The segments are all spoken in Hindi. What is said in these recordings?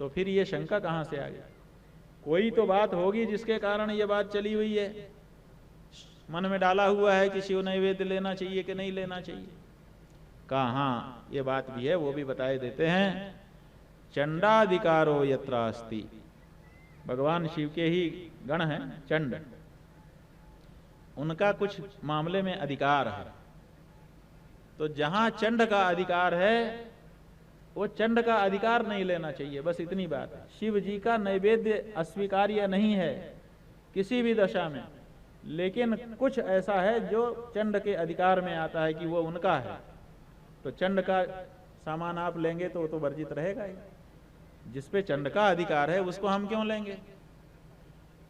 तो फिर ये शंका कहाँ से आ गई? कोई तो बात होगी जिसके कारण ये बात चली हुई है, मन में डाला हुआ है कि शिव नैवेद्य लेना चाहिए कि नहीं लेना चाहिए। कहा हाँ ये बात भी है, वो भी बताए देते हैं। चंडाधिकारो यत्र अस्ति, भगवान शिव के ही गण हैं चंड, उनका कुछ मामले में अधिकार है। तो जहां चंड का अधिकार है वो चंड का अधिकार नहीं लेना चाहिए, बस इतनी बात है। शिव जी का नैवेद्य अस्वीकार्य नहीं है किसी भी दशा में, लेकिन कुछ ऐसा है जो चंड के अधिकार में आता है कि वो उनका है। तो चंड का सामान आप लेंगे तो वो तो वर्जित रहेगा ही। जिस पे चंड का अधिकार है उसको हम क्यों लेंगे?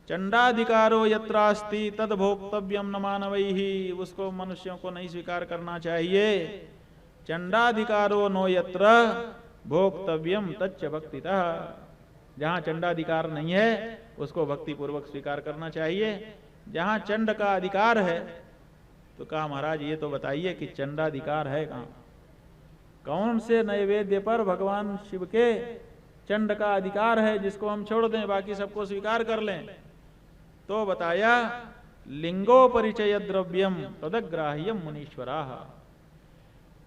चंडाधिकारो यत्रास्ति तद भोक्तव्यम न मानवैहि, उसको मनुष्यों को नहीं स्वीकार करना चाहिए। चंडाधिकारो नो यत्र भोक्तव्यम तच्च भक्तितः, जहां चंडाधिकार नहीं है उसको भक्ति पूर्वक स्वीकार करना चाहिए। जहां चंड का अधिकार है तो कहा महाराज ये तो बताइए कि चंडाधिकार है कहां? कौन से नैवेद्य पर भगवान शिव के चंड का अधिकार है जिसको हम छोड़ दें, बाकी सबको स्वीकार कर लें? तो बताया लिंगोपरिचय द्रव्यम तदग्राह्यम मुनीश्वराः,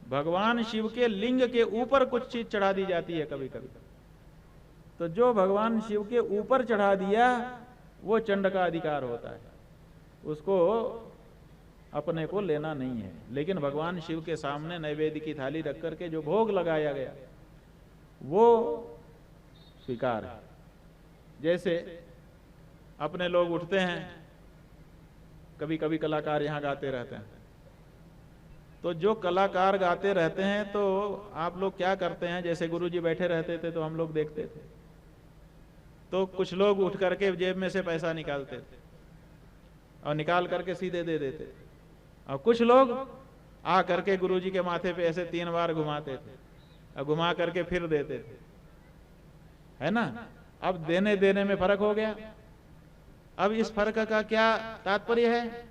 भगवान शिव के लिंग के ऊपर कुछ चीज चढ़ा दी जाती है कभी कभी, तो जो भगवान शिव के ऊपर चढ़ा दिया वो चंड का अधिकार होता है, उसको अपने को लेना नहीं है। लेकिन भगवान शिव के सामने नैवेद्य की थाली रख करके जो भोग लगाया गया वो स्वीकार है। जैसे अपने लोग उठते हैं, कभी कभी कलाकार यहाँ गाते रहते हैं, तो जो कलाकार गाते रहते हैं तो आप लोग क्या करते हैं, जैसे गुरुजी बैठे रहते थे तो हम लोग देखते थे, तो कुछ लोग उठ करके जेब में से पैसा निकालते थे और निकाल करके सीधे दे देते थे, और कुछ लोग आ करके गुरुजी के माथे पे ऐसे 3 बार घुमाते थे और घुमा करके फिर देते थे, है ना। अब देने देने में फर्क हो गया। अब इस फर्क का क्या तात्पर्य है?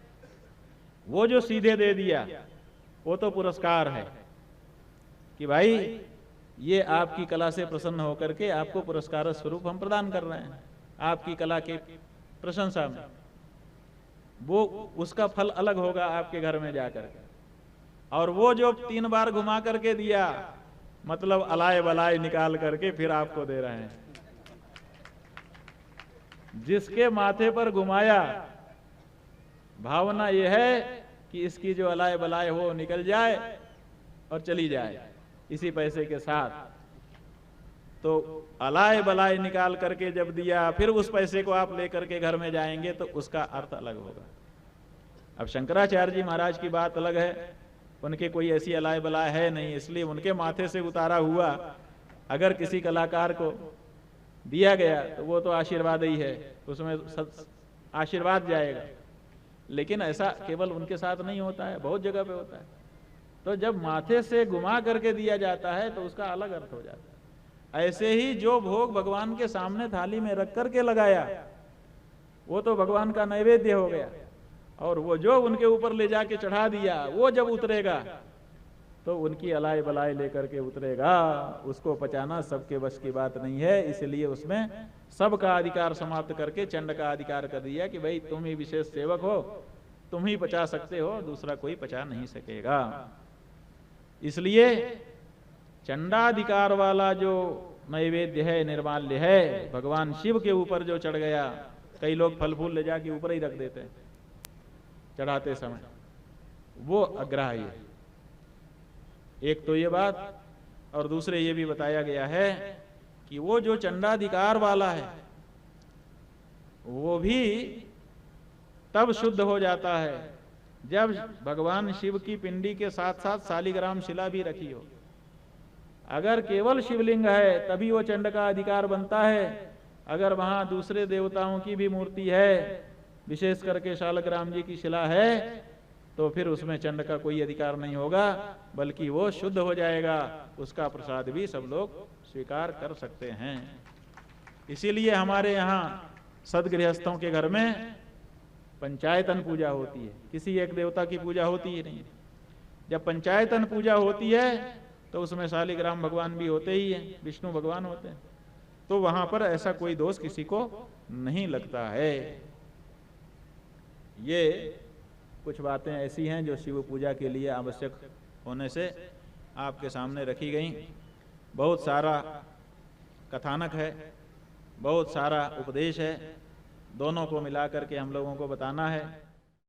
वो जो सीधे दे दिया वो तो पुरस्कार है कि भाई ये आपकी कला से प्रसन्न होकर के आपको पुरस्कार स्वरूप हम प्रदान कर रहे हैं आपकी कला के प्रशंसा में, वो उसका फल अलग होगा आपके घर में जाकर के। और वो जो 3 बार घुमा करके दिया, मतलब अलाय बलाय निकाल करके फिर आपको दे रहे हैं। जिसके माथे पर घुमाया, भावना यह है कि इसकी जो अलाय बलाय हो निकल जाए और चली जाए इसी पैसे के साथ। तो अलाय बलाय निकाल करके जब दिया, फिर उस पैसे को आप लेकर के घर में जाएंगे तो उसका अर्थ अलग होगा। अब शंकराचार्य जी महाराज की बात अलग है, उनके कोई ऐसी अलाय बलाय है नहीं, इसलिए उनके माथे से उतारा हुआ अगर किसी कलाकार को दिया गया तो वो तो आशीर्वाद ही है, उसमें आशीर्वाद जाएगा। लेकिन ऐसा केवल उनके साथ नहीं होता है, बहुत जगह पे होता है। तो जब माथे से घुमा करके दिया जाता है तो उसका अलग अर्थ हो जाता है। ऐसे ही जो भोग भगवान के सामने थाली में रख करके लगाया वो तो भगवान का नैवेद्य हो गया, और वो जो उनके ऊपर ले जाके चढ़ा दिया वो जब उतरेगा तो उनकी अलाय बलाय लेकर के उतरेगा, उसको पचाना सबके बस की बात नहीं है। इसलिए उसमें सबका अधिकार समाप्त करके चंड का अधिकार कर दिया कि भाई तुम ही विशेष सेवक हो, तुम ही पचा सकते हो, दूसरा कोई पचा नहीं सकेगा। इसलिए चंडाधिकार वाला जो नैवेद्य है, निर्माल्य है, भगवान शिव के ऊपर जो चढ़ गया, कई लोग फल फूल ले जाके ऊपर ही रख देते हैं चढ़ाते समय, वो अग्राह्य है। एक तो ये बात, और दूसरे ये भी बताया गया है कि वो जो चंडाधिकार वाला है वो भी तब शुद्ध हो जाता है जब भगवान शिव की पिंडी के साथ साथ शालिग्राम शिला भी रखी हो। अगर केवल शिवलिंग है तभी वो चंड का अधिकार बनता है। अगर वहां दूसरे देवताओं की भी मूर्ति है, विशेष करके शालिग्राम जी की शिला है, तो फिर उसमें चंड का कोई अधिकार नहीं होगा, बल्कि वो शुद्ध हो जाएगा, उसका प्रसाद भी सब लोग स्वीकार कर सकते हैं। इसीलिए हमारे यहाँ सदगृहस्थों के घर में पंचायतन पूजा होती है, किसी एक देवता की पूजा होती ही नहीं। जब पंचायतन पूजा होती है तो उसमें शालिग्राम भगवान भी होते ही हैं, विष्णु भगवान होते हैं। तो वहां पर ऐसा कोई दोष किसी को नहीं लगता है। ये कुछ बातें ऐसी हैं जो शिव पूजा के लिए आवश्यक होने से आपके सामने रखी गई। बहुत सारा कथानक है, बहुत सारा उपदेश है, दोनों को मिला करके हम लोगों को बताना है।